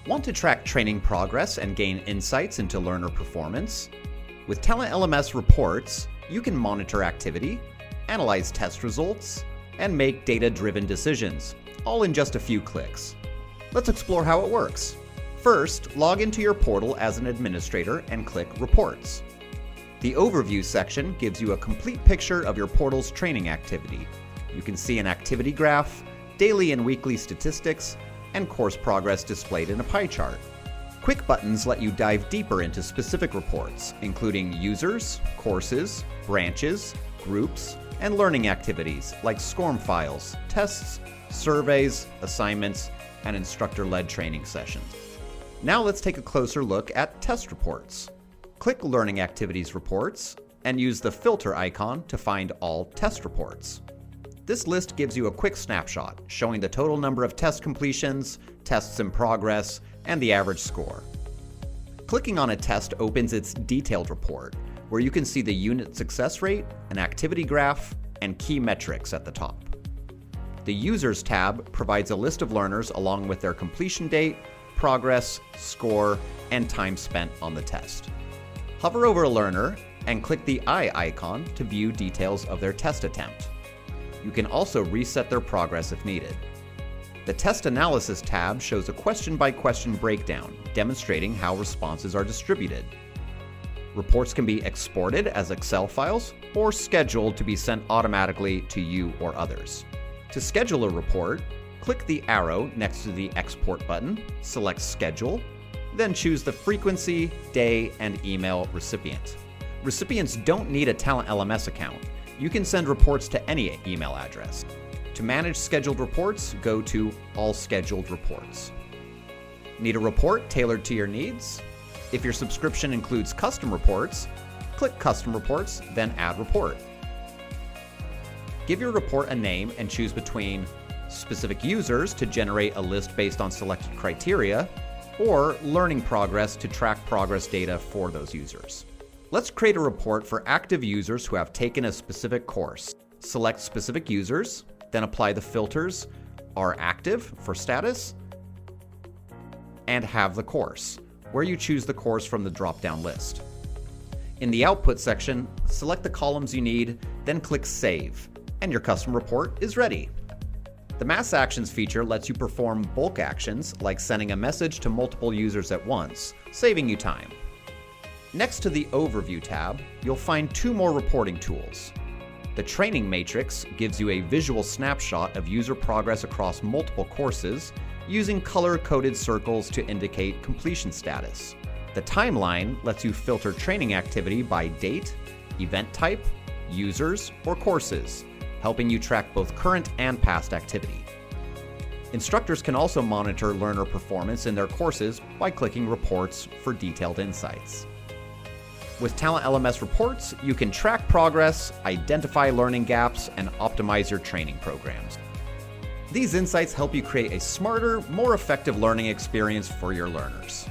Want to track training progress and gain insights into learner performance? With TalentLMS reports, you can monitor activity, analyze test results, and make data-driven decisions, all in just a few clicks. Let's explore how it works. First, log into your portal as an administrator and click Reports. The Overview section gives you a complete picture of your portal's training activity. You can see an activity graph, daily and weekly statistics, and course progress displayed in a pie chart. Quick buttons let you dive deeper into specific reports, including users, courses, branches, groups, and learning activities like SCORM files, tests, surveys, assignments, and instructor-led training sessions. Now let's take a closer look at test reports. Click Learning Activities Reports and use the filter icon to find all test reports. This list gives you a quick snapshot showing the total number of test completions, tests in progress, and the average score. Clicking on a test opens its detailed report, where you can see the unit success rate, an activity graph, and key metrics at the top. The Users tab provides a list of learners along with their completion date, progress, score, and time spent on the test. Hover over a learner and click the eye icon to view details of their test attempt. You can also reset their progress if needed. The Test Analysis tab shows a question-by-question breakdown, demonstrating how responses are distributed. Reports can be exported as Excel files or scheduled to be sent automatically to you or others. To schedule a report, click the arrow next to the Export button, select Schedule, then choose the frequency, day, and email recipient. Recipients don't need a TalentLMS account. You can send reports to any email address. To manage scheduled reports, go to All Scheduled Reports. Need a report tailored to your needs? If your subscription includes custom reports, click Custom Reports, then Add Report. Give your report a name and choose between specific users to generate a list based on selected criteria, or learning progress to track progress data for those users. Let's create a report for active users who have taken a specific course. Select specific users, then apply the filters Are Active for status, and Have the Course, where you choose the course from the drop-down list. In the Output section, select the columns you need, then click Save, and your custom report is ready. The Mass Actions feature lets you perform bulk actions like sending a message to multiple users at once, saving you time. Next to the Overview tab, you'll find two more reporting tools. The Training Matrix gives you a visual snapshot of user progress across multiple courses using color-coded circles to indicate completion status. The Timeline lets you filter training activity by date, event type, users, or courses, helping you track both current and past activity. Instructors can also monitor learner performance in their courses by clicking Reports for detailed insights. With TalentLMS reports, you can track progress, identify learning gaps, and optimize your training programs. These insights help you create a smarter, more effective learning experience for your learners.